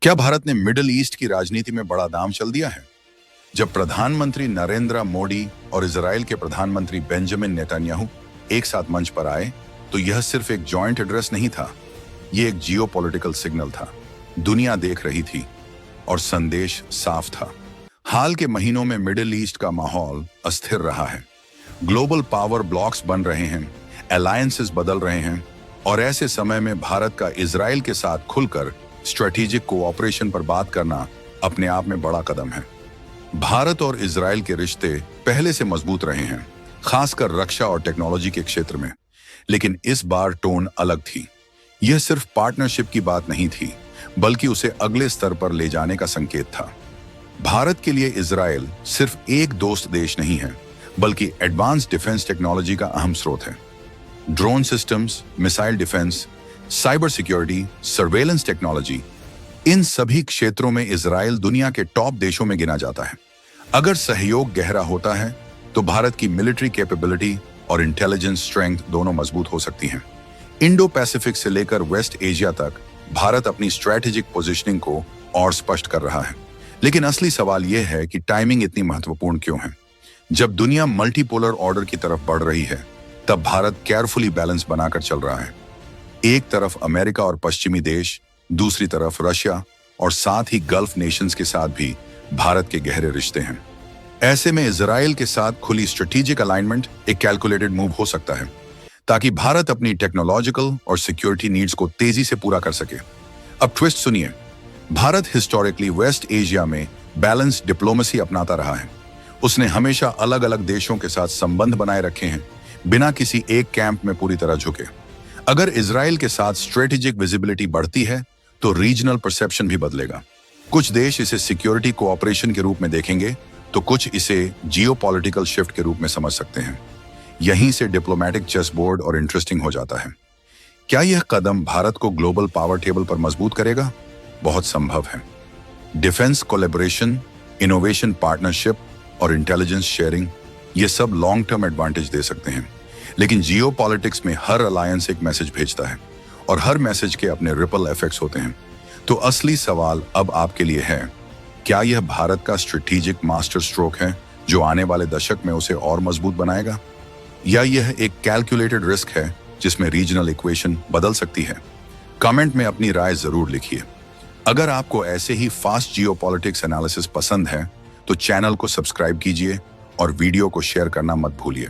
क्या भारत ने middle east की राजनीति में बड़ा दांव चल दिया है? जब प्रधानमंत्री नरेंद्र मोदी और इजराइल के प्रधानमंत्री बेंजामिन नेतन्याहू एक साथ मंच पर आए, तो यह सिर्फ एक जॉइंट एड्रेस नहीं था, यह एक जियोपॉलिटिकल सिग्नल था। दुनिया देख रही थी और संदेश साफ था। हाल के महीनों में मिडिल ईस्ट का माहौल अस्थिर रहा है। ग्लोबल पावर ब्लॉक्स बन रहे हैं, अलायंसेस बदल रहे हैं, और ऐसे समय में भारत का इजराइल के साथ खुलकर स्ट्रेटेजिक कोऑपरेशन पर बात करना अपने आप में बड़ा कदम है। भारत और इजराइल के रिश्ते पहले से मजबूत रहे हैं, खासकर रक्षा और टेक्नोलॉजी के क्षेत्र में, लेकिन इस बार टोन अलग थी। यह सिर्फ पार्टनरशिप की बात नहीं थी, बल्कि उसे अगले स्तर पर ले जाने का संकेत था। भारत के लिए इजराइल सिर्फ एक दोस्त देश नहीं है, बल्कि एडवांस डिफेंस टेक्नोलॉजी का अहम स्रोत है। Drone systems, missile defence, cyber security, surveillance technology, इन सभी क्षेत्रों में इजराइल दुनिया के टॉप देशों में गिना जाता है। अगर सहयोग गहरा होता है तो भारत की मिलिट्री कैपेबिलिटी और इंटेलिजेंस स्ट्रेंथ दोनों मजबूत हो सकती हैं। इंडो पैसिफिक से लेकर वेस्ट एशिया तक भारत अपनी स्ट्रैटेजिक पोजीशनिंग को और स्पष्ट कर रहा है। लेकिन असली सवाल यह है कि टाइमिंग इतनी महत्वपूर्ण क्यों है? जब दुनिया मल्टीपोलर ऑर्डर की तरफ बढ़ रही है, तब भारत केयरफुली बैलेंस बनाकर चल रहा है। एक तरफ अमेरिका और पश्चिमी देश, दूसरी तरफ रशिया और साथ ही गल्फ नेशंस के साथ भी भारत के गहरे रिश्ते हैं। ऐसे में इजराइल के साथ खुली स्ट्रेटेजिक अलाइनमेंट एक कैलकुलेटेड मूव हो सकता है, ताकि भारत अपनी टेक्नोलॉजिकल और सिक्योरिटी नीड्स को तेजी से पूरा कर सके। अब ट्विस्ट सुनिए। भारत हिस्टोरिकली वेस्ट एशिया में बैलेंस डिप्लोमेसी अपनाता रहा है। उसने हमेशा अलग अलग देशों के साथ संबंध बनाए रखे हैं, बिना किसी एक कैंप में पूरी तरह झुके। अगर इजराइल के साथ स्ट्रेटेजिक विजिबिलिटी बढ़ती है, तो रीजनल परसेप्शन भी बदलेगा। कुछ देश इसे सिक्योरिटी कोऑपरेशन के रूप में देखेंगे, तो कुछ इसे जियोपॉलिटिकल शिफ्ट के रूप में समझ सकते हैं। यहीं से डिप्लोमैटिक चेस बोर्ड और इंटरेस्टिंग हो जाता है। क्या यह कदम भारत को ग्लोबल पावर टेबल पर मजबूत करेगा? बहुत संभव है। डिफेंस कोलैबोरेशन, इनोवेशन पार्टनरशिप और इंटेलिजेंस शेयरिंग, ये सब लॉन्ग टर्म एडवांटेज दे सकते हैं। लेकिन जियोपॉलिटिक्स में हर अलायंस एक मैसेज भेजता है, और हर मैसेज के अपने रिपल इफेक्ट्स होते हैं। तो असली सवाल अब आपके लिए है, क्या यह भारत का स्ट्रेटेजिक मास्टर स्ट्रोक है जो आने वाले दशक में उसे और मजबूत बनाएगा, या यह एक कैलकुलेटेड रिस्क है जिसमें रीजनल इक्वेशन बदल सकती है? कमेंट में अपनी राय जरूर लिखिए। अगर आपको ऐसे ही फास्ट जियोपॉलिटिक्स एनालिसिस पसंद है, तो चैनल को सब्सक्राइब कीजिए और वीडियो को शेयर करना मत भूलिए।